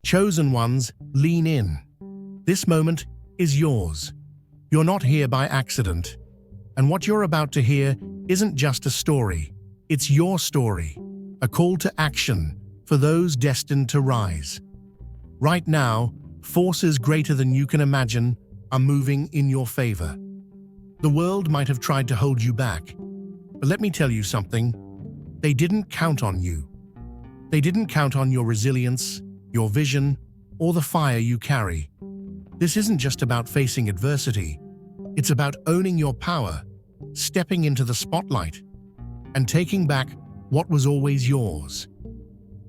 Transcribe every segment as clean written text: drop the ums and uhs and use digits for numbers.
Chosen ones, lean in. This moment is yours. You're not here by accident. And what you're about to hear isn't just a story. It's your story, a call to action for those destined to rise. Right now, forces greater than you can imagine are moving in your favor. The world might have tried to hold you back, but let me tell you something. They didn't count on you. They didn't count on your resilience, your vision, or the fire you carry. This isn't just about facing adversity. It's about owning your power, stepping into the spotlight, and taking back what was always yours.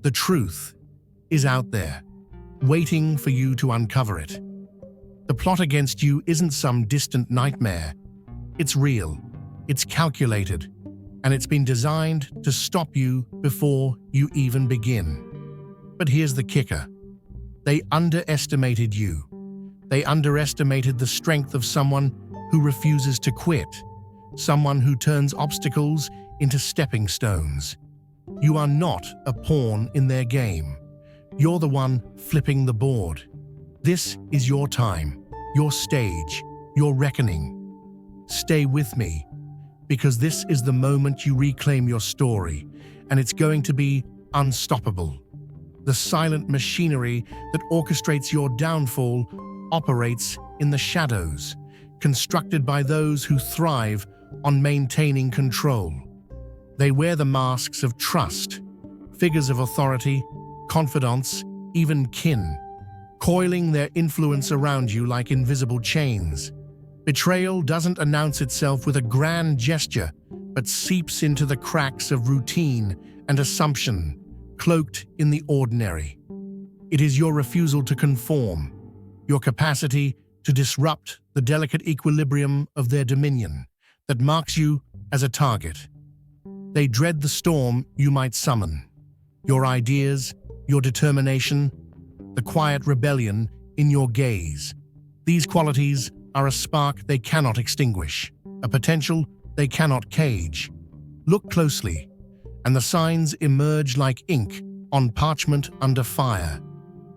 The truth is out there, waiting for you to uncover it. The plot against you isn't some distant nightmare. It's real, it's calculated, and it's been designed to stop you before you even begin. But here's the kicker. They underestimated you. They underestimated the strength of someone who refuses to quit, someone who turns obstacles into stepping stones. You are not a pawn in their game. You're the one flipping the board. This is your time, your stage, your reckoning. Stay with me, because this is the moment you reclaim your story, and it's going to be unstoppable. The silent machinery that orchestrates your downfall operates in the shadows, constructed by those who thrive on maintaining control. They wear the masks of trust, figures of authority, confidants, even kin, coiling their influence around you like invisible chains. Betrayal doesn't announce itself with a grand gesture, but seeps into the cracks of routine and assumption, cloaked in the ordinary. It is your refusal to conform, your capacity to disrupt the delicate equilibrium of their dominion, that marks you as a target. They dread the storm you might summon. Your ideas, your determination, the quiet rebellion in your gaze. These qualities are a spark they cannot extinguish, a potential they cannot cage. Look closely, and the signs emerge like ink on parchment under fire.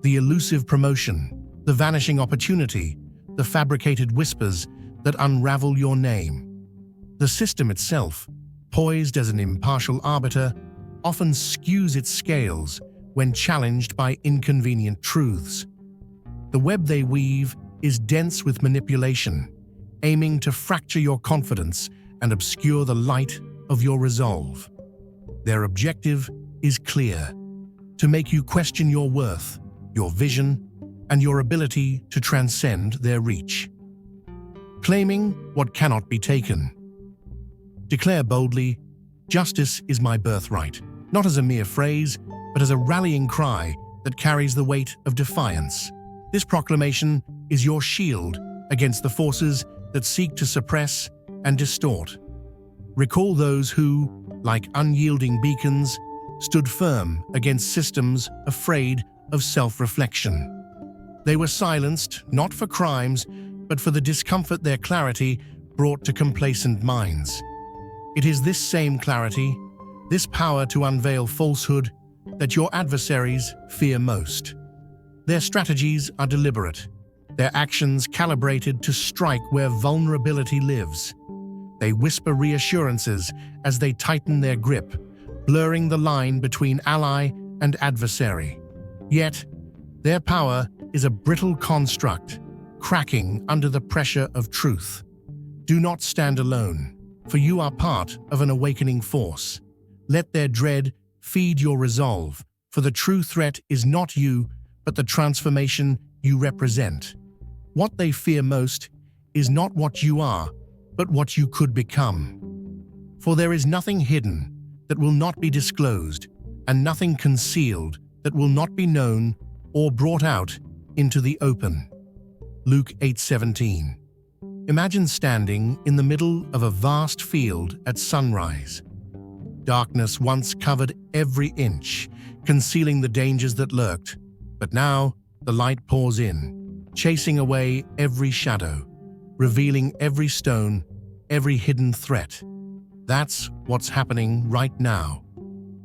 The elusive promotion, the vanishing opportunity, the fabricated whispers that unravel your name. The system itself, poised as an impartial arbiter, often skews its scales when challenged by inconvenient truths. The web they weave is dense with manipulation, aiming to fracture your confidence and obscure the light of your resolve. Their objective is clear: to make you question your worth, your vision, and your ability to transcend their reach. Claiming what cannot be taken. Declare boldly, "Justice is my birthright," not as a mere phrase, but as a rallying cry that carries the weight of defiance. This proclamation is your shield against the forces that seek to suppress and distort. Recall those who, like unyielding beacons, stood firm against systems afraid of self-reflection. They were silenced not for crimes, but for the discomfort their clarity brought to complacent minds. It is this same clarity, this power to unveil falsehood, that your adversaries fear most. Their strategies are deliberate, their actions calibrated to strike where vulnerability lives. They whisper reassurances as they tighten their grip, blurring the line between ally and adversary. Yet, their power is a brittle construct, cracking under the pressure of truth. Do not stand alone, for you are part of an awakening force. Let their dread feed your resolve, for the true threat is not you, but the transformation you represent. What they fear most is not what you are, but what you could become. For there is nothing hidden that will not be disclosed, and nothing concealed that will not be known or brought out into the open. Luke 8:17. Imagine standing in the middle of a vast field at sunrise. Darkness once covered every inch, concealing the dangers that lurked, but now the light pours in, chasing away every shadow, revealing every stone, every hidden threat. That's what's happening right now.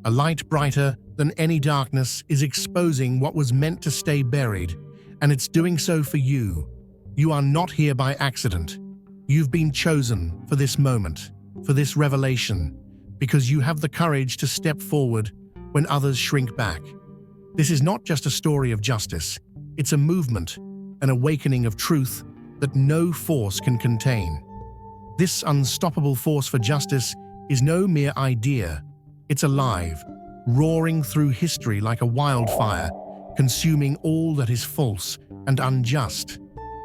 A light brighter than any darkness is exposing what was meant to stay buried, and it's doing so for you. You are not here by accident. You've been chosen for this moment, for this revelation, because you have the courage to step forward when others shrink back. This is not just a story of justice. It's a movement, an awakening of truth that no force can contain. This unstoppable force for justice is no mere idea. It's alive, roaring through history like a wildfire, consuming all that is false and unjust.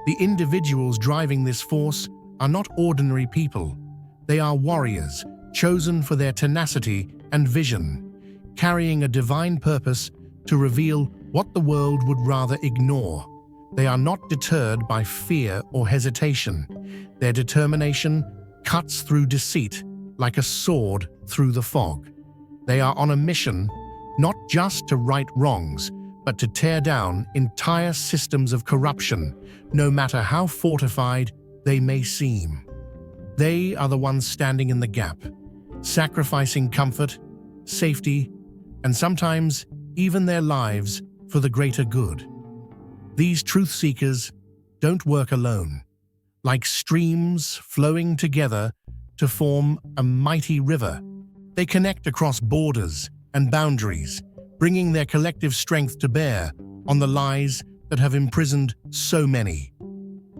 The individuals driving this force are not ordinary people. They are warriors, chosen for their tenacity and vision, carrying a divine purpose to reveal what the world would rather ignore. They are not deterred by fear or hesitation. Their determination cuts through deceit like a sword through the fog. They are on a mission not just to right wrongs, but to tear down entire systems of corruption, no matter how fortified they may seem. They are the ones standing in the gap, sacrificing comfort, safety, and sometimes even their lives for the greater good. These truth seekers don't work alone. Like streams flowing together to form a mighty river, they connect across borders and boundaries, bringing their collective strength to bear on the lies that have imprisoned so many.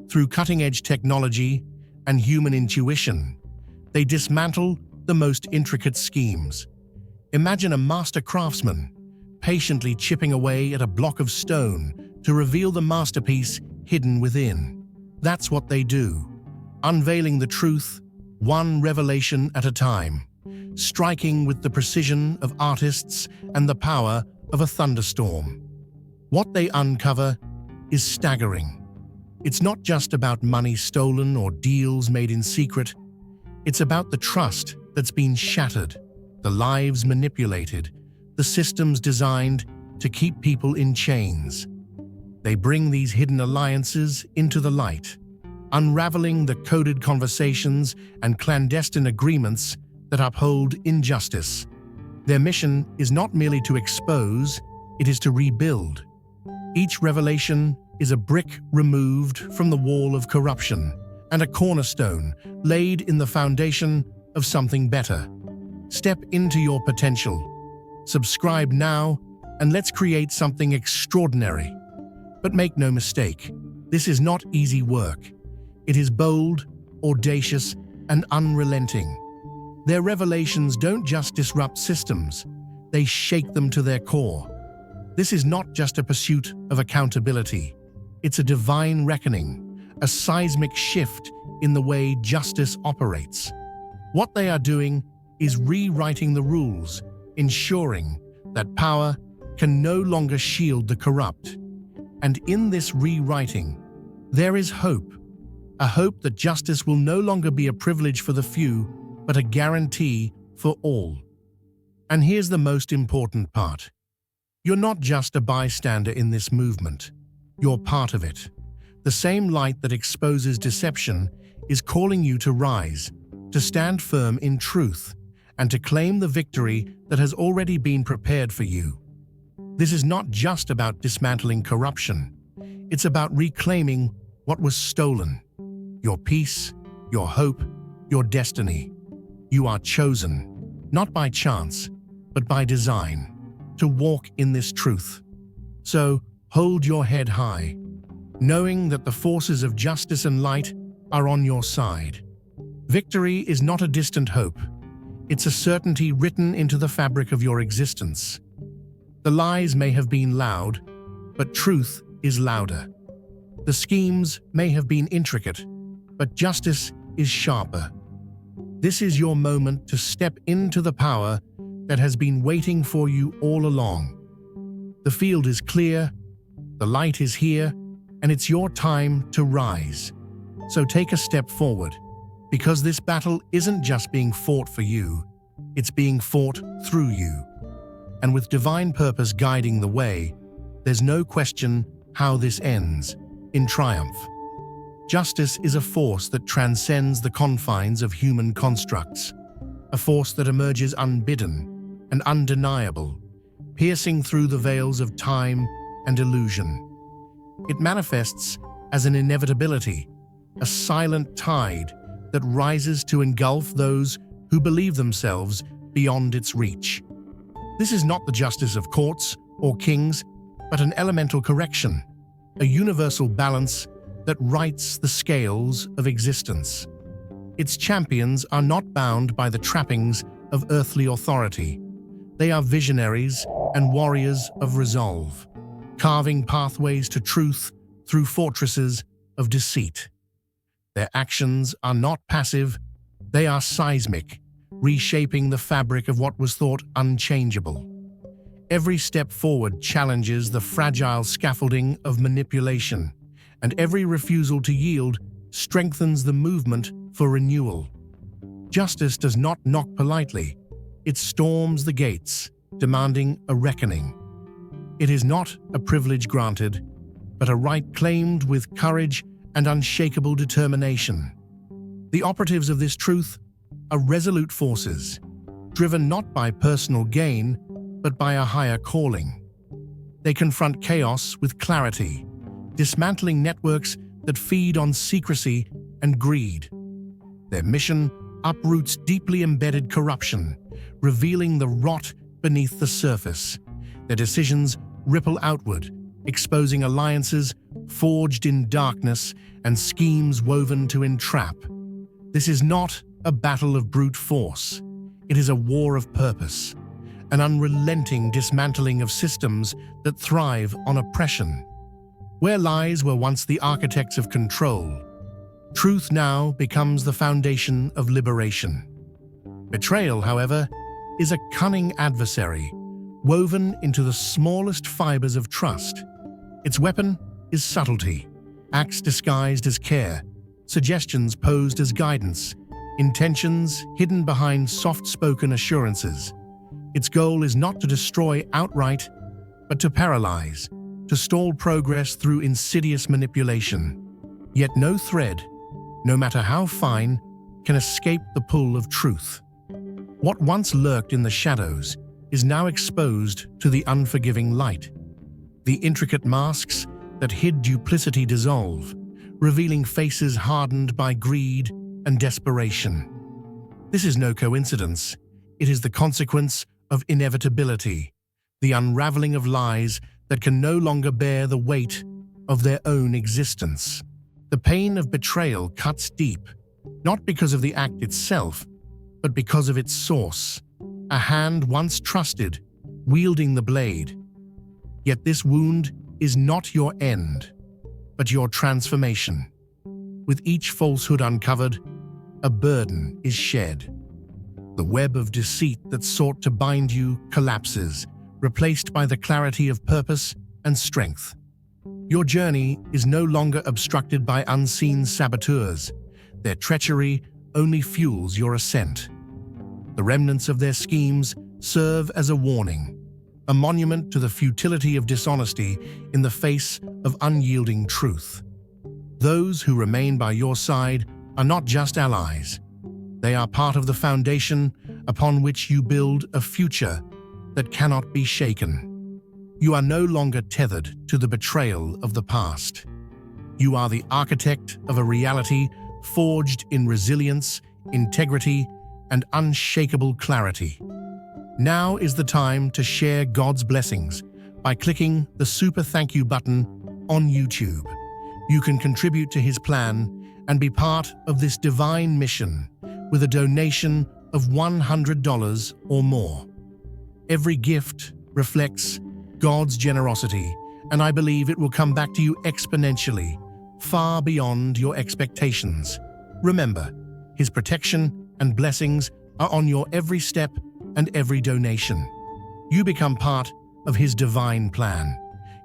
Through cutting-edge technology and human intuition, they dismantle the most intricate schemes. Imagine a master craftsman patiently chipping away at a block of stone to reveal the masterpiece hidden within. That's what they do, unveiling the truth, one revelation at a time, striking with the precision of artists and the power of a thunderstorm. What they uncover is staggering. It's not just about money stolen or deals made in secret. It's about the trust that's been shattered, the lives manipulated, the systems designed to keep people in chains. They bring these hidden alliances into the light, unraveling the coded conversations and clandestine agreements that uphold injustice. Their mission is not merely to expose, it is to rebuild. Each revelation is a brick removed from the wall of corruption and a cornerstone laid in the foundation of something better. Step into your potential. Subscribe now, and let's create something extraordinary. But make no mistake, this is not easy work. It is bold, audacious, and unrelenting. Their revelations don't just disrupt systems, they shake them to their core. This is not just a pursuit of accountability. It's a divine reckoning, a seismic shift in the way justice operates. What they are doing is rewriting the rules, ensuring that power can no longer shield the corrupt. And in this rewriting, there is hope. A hope that justice will no longer be a privilege for the few, but a guarantee for all. And here's the most important part. You're not just a bystander in this movement. You're part of it. The same light that exposes deception is calling you to rise, to stand firm in truth, and to claim the victory that has already been prepared for you. This is not just about dismantling corruption. It's about reclaiming what was stolen. Your peace, your hope, your destiny. You are chosen, not by chance, but by design, to walk in this truth. So, hold your head high, knowing that the forces of justice and light are on your side. Victory is not a distant hope. It's a certainty written into the fabric of your existence. The lies may have been loud, but truth is louder. The schemes may have been intricate, but justice is sharper. This is your moment to step into the power that has been waiting for you all along. The field is clear, the light is here, and it's your time to rise. So take a step forward, because this battle isn't just being fought for you, it's being fought through you. And with divine purpose guiding the way, there's no question how this ends, in triumph. Justice is a force that transcends the confines of human constructs, a force that emerges unbidden and undeniable, piercing through the veils of time and illusion. It manifests as an inevitability, a silent tide that rises to engulf those who believe themselves beyond its reach. This is not the justice of courts or kings, but an elemental correction, a universal balance that rights the scales of existence. Its champions are not bound by the trappings of earthly authority. They are visionaries and warriors of resolve, carving pathways to truth through fortresses of deceit. Their actions are not passive, they are seismic, reshaping the fabric of what was thought unchangeable. Every step forward challenges the fragile scaffolding of manipulation, and every refusal to yield strengthens the movement for renewal. Justice does not knock politely, it storms the gates, demanding a reckoning. It is not a privilege granted, but a right claimed with courage and unshakable determination. The operatives of this truth are resolute forces, driven not by personal gain, but by a higher calling. They confront chaos with clarity, dismantling networks that feed on secrecy and greed. Their mission uproots deeply embedded corruption, revealing the rot beneath the surface. Their decisions ripple outward, exposing alliances forged in darkness and schemes woven to entrap. This is not a battle of brute force. It is a war of purpose, an unrelenting dismantling of systems that thrive on oppression. Where lies were once the architects of control, truth now becomes the foundation of liberation. Betrayal, however, is a cunning adversary, woven into the smallest fibers of trust. Its weapon is subtlety, acts disguised as care, suggestions posed as guidance, intentions hidden behind soft-spoken assurances. Its goal is not to destroy outright, but to paralyze, to stall progress through insidious manipulation. Yet no thread, no matter how fine, can escape the pull of truth. What once lurked in the shadows is now exposed to the unforgiving light. The intricate masks that hid duplicity dissolve, revealing faces hardened by greed and desperation. This is no coincidence. It is the consequence of inevitability, the unraveling of lies that can no longer bear the weight of their own existence. The pain of betrayal cuts deep, not because of the act itself, but because of its source, a hand once trusted, wielding the blade. Yet this wound is not your end, but your transformation. With each falsehood uncovered, a burden is shed. The web of deceit that sought to bind you collapses, replaced by the clarity of purpose and strength. Your journey is no longer obstructed by unseen saboteurs. Their treachery only fuels your ascent. The remnants of their schemes serve as a warning, a monument to the futility of dishonesty in the face of unyielding truth. Those who remain by your side are not just allies. They are part of the foundation upon which you build a future that cannot be shaken. You are no longer tethered to the betrayal of the past. You are the architect of a reality forged in resilience, integrity, and unshakable clarity. Now is the time to share God's blessings by clicking the super thank you button on YouTube. You can contribute to His plan and be part of this divine mission with a donation of $100 or more. Every gift reflects God's generosity, and I believe it will come back to you exponentially, far beyond your expectations. Remember, His protection and blessings are on your every step and every donation. You become part of His divine plan.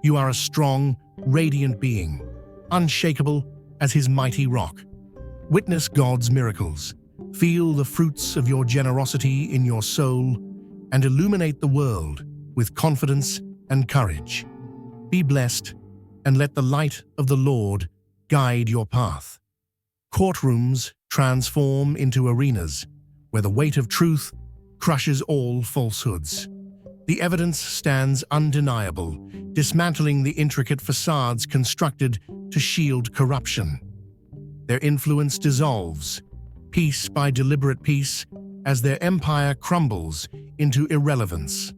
You are a strong, radiant being, unshakable as His mighty rock. Witness God's miracles. Feel the fruits of your generosity in your soul and illuminate the world with confidence and courage. Be blessed and let the light of the Lord guide your path. Courtrooms transform into arenas where the weight of truth crushes all falsehoods. The evidence stands undeniable, dismantling the intricate facades constructed to shield corruption. Their influence dissolves, piece by deliberate piece, as their empire crumbles into irrelevance.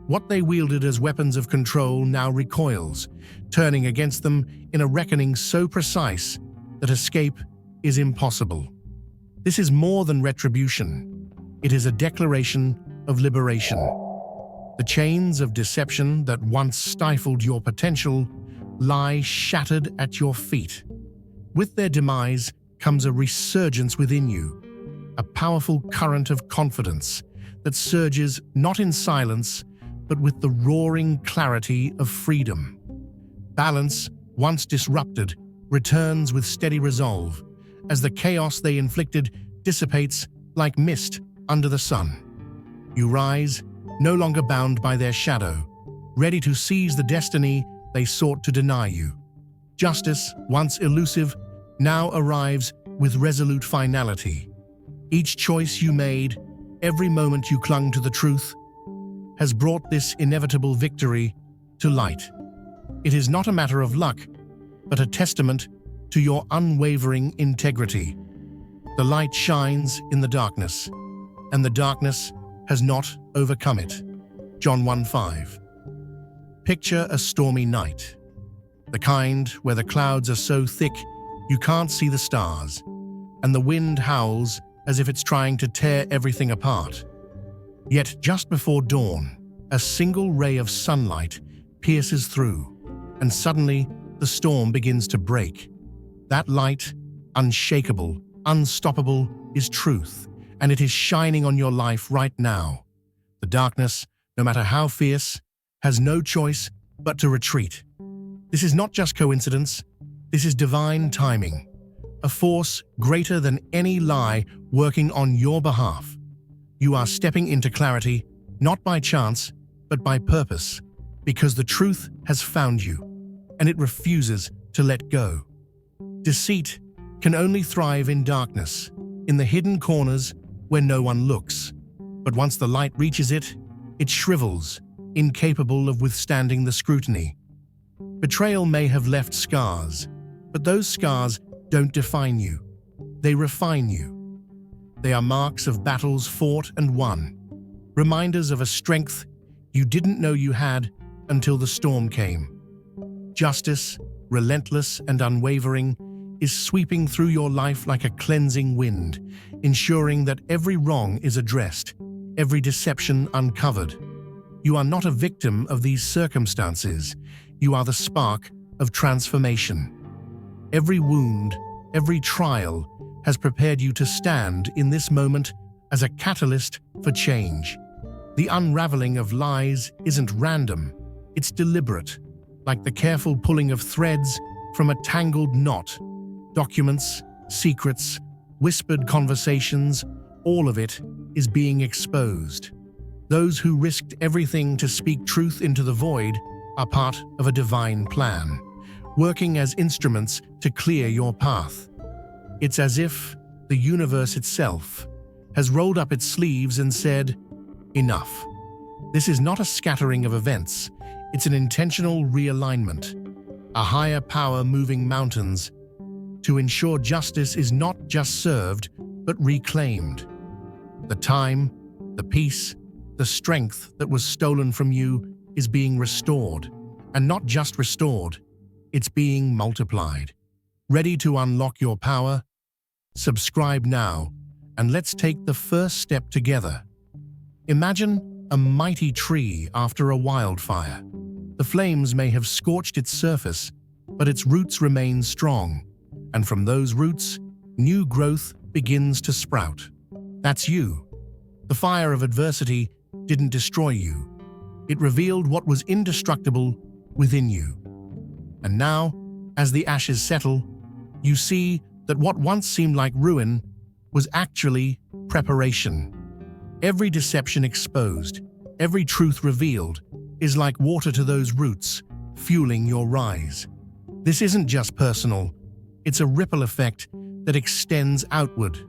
What they wielded as weapons of control now recoils, turning against them in a reckoning so precise that escape is impossible. This is more than retribution. It is a declaration of liberation. The chains of deception that once stifled your potential lie shattered at your feet. With their demise comes a resurgence within you, a powerful current of confidence that surges not in silence, but with the roaring clarity of freedom. Balance, once disrupted, returns with steady resolve, as the chaos they inflicted dissipates like mist under the sun. You rise, no longer bound by their shadow, ready to seize the destiny they sought to deny you. Justice, once elusive, now arrives with resolute finality. Each choice you made, every moment you clung to the truth, has brought this inevitable victory to light. It is not a matter of luck, but a testament to your unwavering integrity. The light shines in the darkness, and the darkness has not overcome it. John 1:5. Picture a stormy night, the kind where the clouds are so thick you can't see the stars, and the wind howls as if it's trying to tear everything apart. Yet just before dawn, a single ray of sunlight pierces through, and suddenly the storm begins to break. That light, unshakable, unstoppable, is truth, and it is shining on your life right now. The darkness, no matter how fierce, has no choice but to retreat. This is not just coincidence, this is divine timing, a force greater than any lie working on your behalf. You are stepping into clarity, not by chance, but by purpose, because the truth has found you, and it refuses to let go. Deceit can only thrive in darkness, in the hidden corners where no one looks. But once the light reaches it, it shrivels, incapable of withstanding the scrutiny. Betrayal may have left scars, but those scars don't define you. They refine you. They are marks of battles fought and won, reminders of a strength you didn't know you had until the storm came. Justice, relentless and unwavering, is sweeping through your life like a cleansing wind, ensuring that every wrong is addressed, every deception uncovered. You are not a victim of these circumstances. You are the spark of transformation. Every wound, every trial has prepared you to stand in this moment as a catalyst for change. The unraveling of lies isn't random, it's deliberate, like the careful pulling of threads from a tangled knot. Documents, secrets, whispered conversations, all of it is being exposed. Those who risked everything to speak truth into the void are part of a divine plan, working as instruments to clear your path. It's as if the universe itself has rolled up its sleeves and said, "Enough." This is not a scattering of events, it's an intentional realignment, a higher power moving mountains to ensure justice is not just served, but reclaimed. The time, the peace, the strength that was stolen from you is being restored, and not just restored, it's being multiplied. Ready to unlock your power? Subscribe now, and let's take the first step together. Imagine a mighty tree after a wildfire. The flames may have scorched its surface, but its roots remain strong, and from those roots, new growth begins to sprout. That's you. The fire of adversity didn't destroy you. It revealed what was indestructible within you. And now, as the ashes settle, you see that what once seemed like ruin was actually preparation. Every deception exposed, every truth revealed, is like water to those roots, fueling your rise. This isn't just personal, it's a ripple effect that extends outward,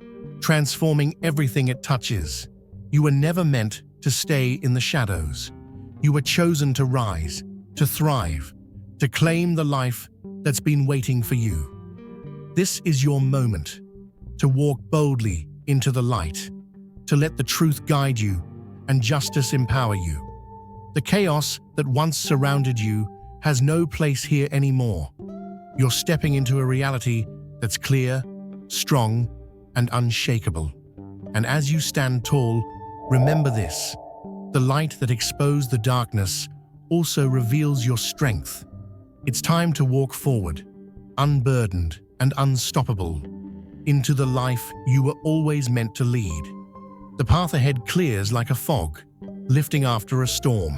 transforming everything it touches. You were never meant to stay in the shadows. You were chosen to rise, to thrive, to claim the life that's been waiting for you. This is your moment, to walk boldly into the light, to let the truth guide you and justice empower you. The chaos that once surrounded you has no place here anymore. You're stepping into a reality that's clear, strong, and unshakable. And as you stand tall, remember this: the light that exposed the darkness also reveals your strength. It's time to walk forward, unburdened and unstoppable, into the life you were always meant to lead. The path ahead clears like a fog, lifting after a storm,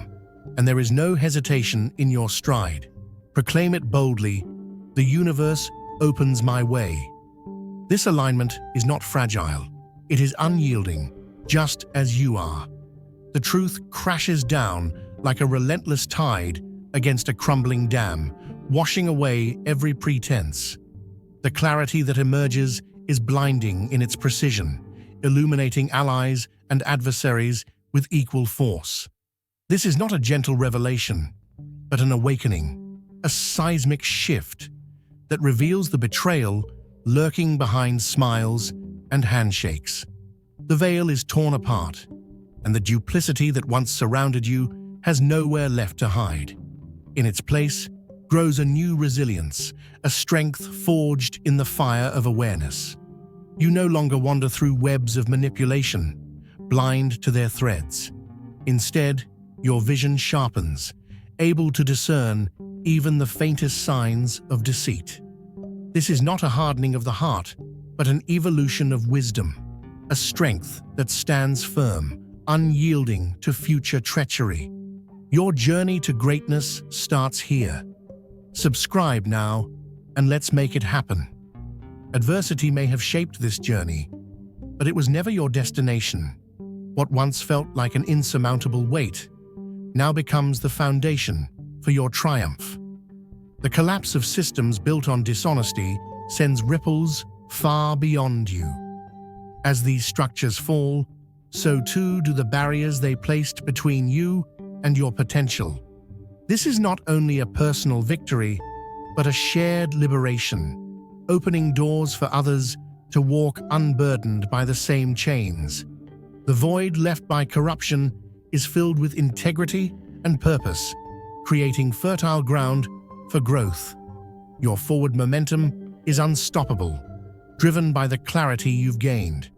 and there is no hesitation in your stride. Proclaim it boldly: the universe opens my way. This alignment is not fragile. It is unyielding, just as you are. The truth crashes down like a relentless tide against a crumbling dam, washing away every pretense. The clarity that emerges is blinding in its precision, illuminating allies and adversaries with equal force. This is not a gentle revelation, but an awakening, a seismic shift that reveals the betrayal lurking behind smiles and handshakes. The veil is torn apart, and the duplicity that once surrounded you has nowhere left to hide. In its place grows a new resilience, a strength forged in the fire of awareness. You no longer wander through webs of manipulation, blind to their threads. Instead, your vision sharpens, able to discern even the faintest signs of deceit. This is not a hardening of the heart, but an evolution of wisdom, a strength that stands firm, unyielding to future treachery. Your journey to greatness starts here. Subscribe now, and let's make it happen. Adversity may have shaped this journey, but it was never your destination. What once felt like an insurmountable weight now becomes the foundation for your triumph. The collapse of systems built on dishonesty sends ripples far beyond you. As these structures fall, so too do the barriers they placed between you and your potential. This is not only a personal victory, but a shared liberation, opening doors for others to walk unburdened by the same chains. The void left by corruption is filled with integrity and purpose, creating fertile ground for growth. Your forward momentum is unstoppable, driven by the clarity you've gained.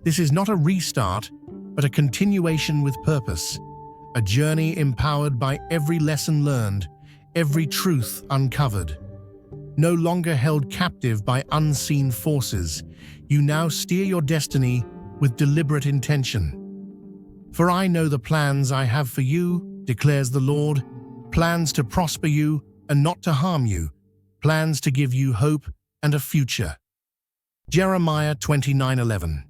This is not a restart, but a continuation with purpose, a journey empowered by every lesson learned, every truth uncovered. No longer held captive by unseen forces, you now steer your destiny with deliberate intention. For I know the plans I have for you, declares the Lord, plans to prosper you and not to harm you, plans to give you hope and a future. Jeremiah 29:11.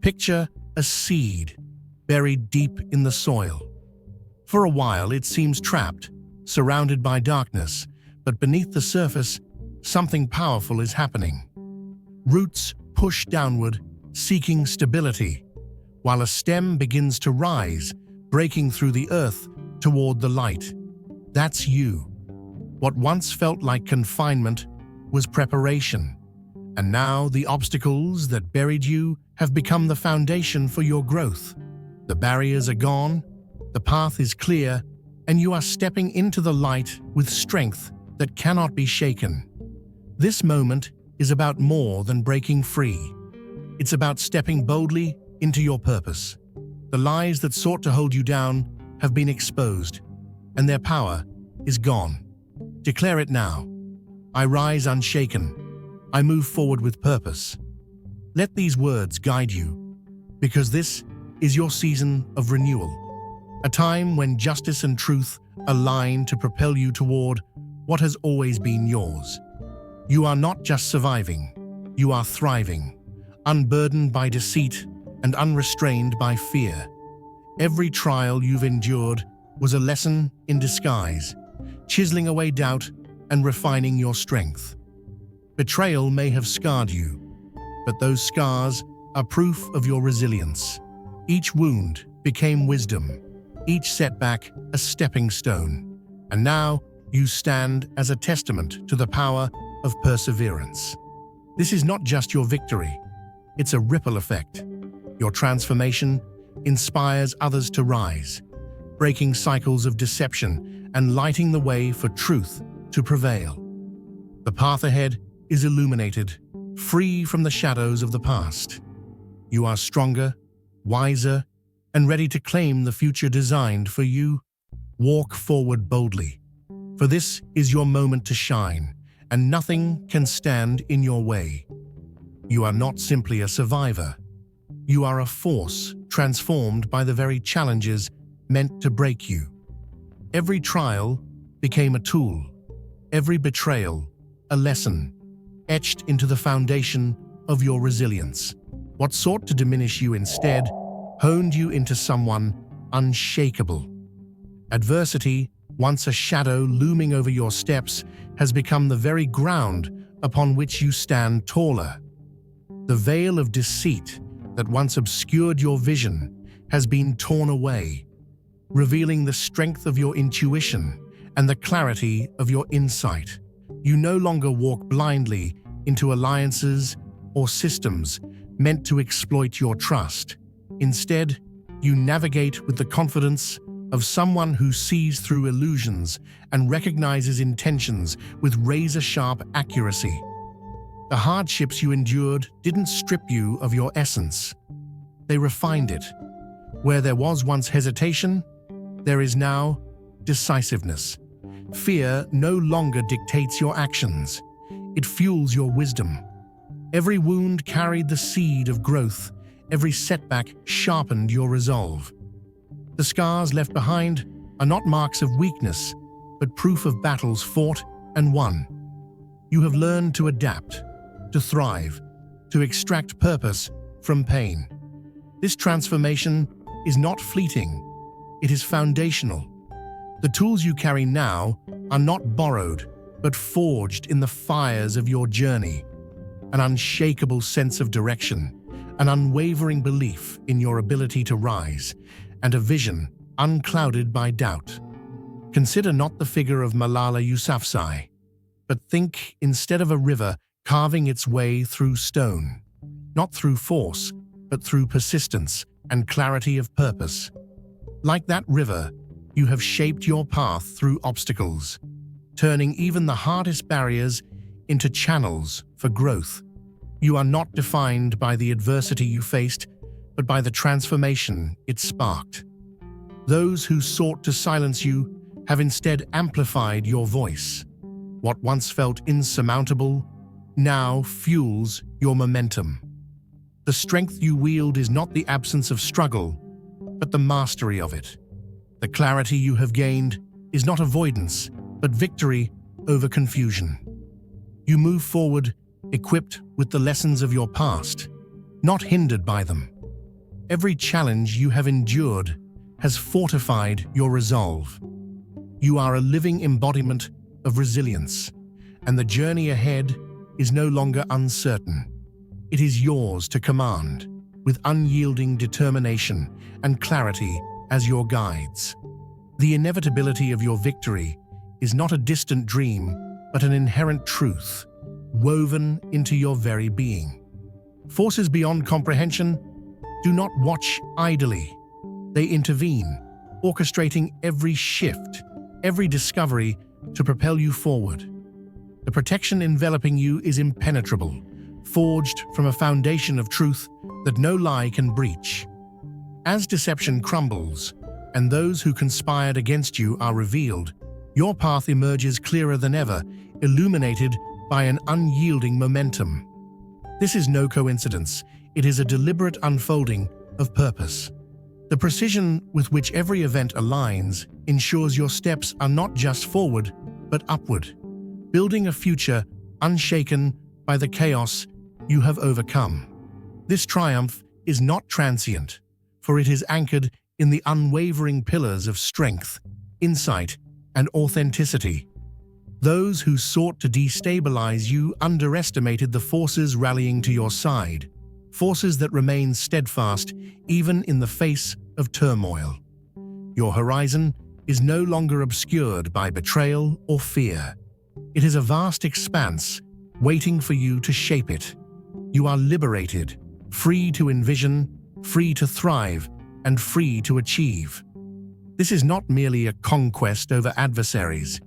Picture a seed buried deep in the soil. For a while it seems trapped, surrounded by darkness, but beneath the surface, something powerful is happening. Roots push downward, seeking stability, while a stem begins to rise, breaking through the earth toward the light. That's you. What once felt like confinement was preparation, and now the obstacles that buried you have become the foundation for your growth. The barriers are gone, the path is clear, and you are stepping into the light with strength that cannot be shaken. This moment is about more than breaking free. It's about stepping boldly into your purpose. The lies that sought to hold you down have been exposed, and their power is gone. Declare it now. I rise unshaken. I move forward with purpose. Let these words guide you, because this is your season of renewal, a time when justice and truth align to propel you toward what has always been yours. You are not just surviving, you are thriving, unburdened by deceit and unrestrained by fear. Every trial you've endured was a lesson in disguise, chiseling away doubt and refining your strength. Betrayal may have scarred you, but those scars are proof of your resilience. Each wound became wisdom, each setback a stepping stone, and now you stand as a testament to the power of perseverance. This is not just your victory, it's a ripple effect. Your transformation inspires others to rise, breaking cycles of deception and lighting the way for truth to prevail. The path ahead is illuminated, free from the shadows of the past. You are stronger, wiser, and ready to claim the future designed for you. Walk forward boldly, for this is your moment to shine, and nothing can stand in your way. You are not simply a survivor. You are a force transformed by the very challenges meant to break you. Every trial became a tool, every betrayal a lesson, etched into the foundation of your resilience. What sought to diminish you instead honed you into someone unshakable. Adversity, once a shadow looming over your steps, has become the very ground upon which you stand taller. The veil of deceit that once obscured your vision has been torn away, revealing the strength of your intuition and the clarity of your insight. You no longer walk blindly into alliances or systems meant to exploit your trust. Instead, you navigate with the confidence of someone who sees through illusions and recognizes intentions with razor-sharp accuracy. The hardships you endured didn't strip you of your essence. They refined it. Where there was once hesitation, there is now decisiveness. Fear no longer dictates your actions. It fuels your wisdom. Every wound carried the seed of growth. Every setback sharpened your resolve. The scars left behind are not marks of weakness, but proof of battles fought and won. You have learned to adapt, to thrive, to extract purpose from pain. This transformation is not fleeting. It is foundational. The tools you carry now are not borrowed, but forged in the fires of your journey. An unshakable sense of direction, an unwavering belief in your ability to rise, and a vision unclouded by doubt. Consider not the figure of Malala Yousafzai, but think instead of a river carving its way through stone, not through force, but through persistence and clarity of purpose. Like that river, you have shaped your path through obstacles, turning even the hardest barriers into channels for growth. You are not defined by the adversity you faced, but by the transformation it sparked. Those who sought to silence you have instead amplified your voice. What once felt insurmountable now fuels your momentum. The strength you wield is not the absence of struggle, but the mastery of it. The clarity you have gained is not avoidance, but victory over confusion. You move forward, equipped with the lessons of your past, not hindered by them. Every challenge you have endured has fortified your resolve. You are a living embodiment of resilience, and the journey ahead is no longer uncertain. It is yours to command, with unyielding determination and clarity as your guides. The inevitability of your victory is not a distant dream, but an inherent truth, woven into your very being. Forces beyond comprehension do not watch idly. They intervene, orchestrating every shift, every discovery to propel you forward. The protection enveloping you is impenetrable, forged from a foundation of truth that no lie can breach. As deception crumbles, and those who conspired against you are revealed, your path emerges clearer than ever, illuminated by an unyielding momentum. This is no coincidence. It is a deliberate unfolding of purpose. The precision with which every event aligns ensures your steps are not just forward, but upward, building a future unshaken by the chaos you have overcome. This triumph is not transient, for it is anchored in the unwavering pillars of strength, insight, and authenticity. Those who sought to destabilize you underestimated the forces rallying to your side, forces that remain steadfast even in the face of turmoil. Your horizon is no longer obscured by betrayal or fear. It is a vast expanse waiting for you to shape it. You are liberated, free to envision, free to thrive, and free to achieve. This is not merely a conquest over adversaries.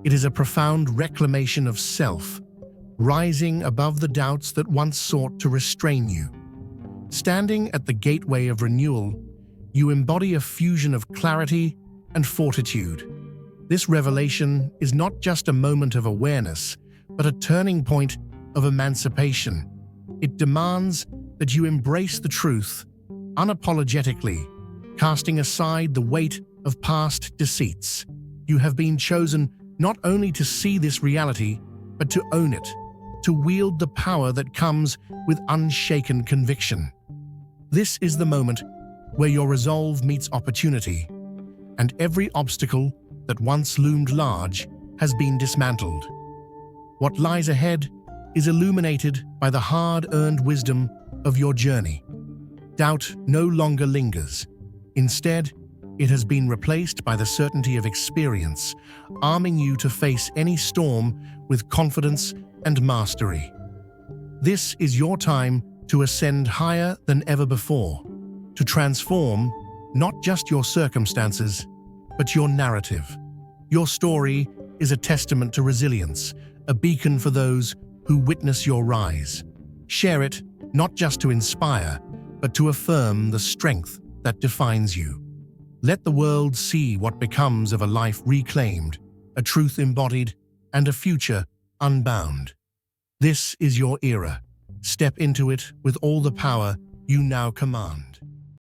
It is a profound reclamation of self, rising above the doubts that once sought to restrain you. Standing at the gateway of renewal, you embody a fusion of clarity and fortitude. This revelation is not just a moment of awareness, but a turning point of emancipation. It demands that you embrace the truth unapologetically, casting aside the weight of past deceits. You have been chosen not only to see this reality, but to own it, to wield the power that comes with unshaken conviction. This is the moment where your resolve meets opportunity, and every obstacle that once loomed large has been dismantled. What lies ahead is illuminated by the hard-earned wisdom of your journey. Doubt no longer lingers. Instead, it has been replaced by the certainty of experience, arming you to face any storm with confidence and mastery. This is your time to ascend higher than ever before, to transform not just your circumstances, but your narrative. Your story is a testament to resilience, a beacon for those who witness your rise. Share it not just to inspire, but to affirm the strength that defines you. Let the world see what becomes of a life reclaimed, a truth embodied, and a future unbound. This is your era. Step into it with all the power you now command.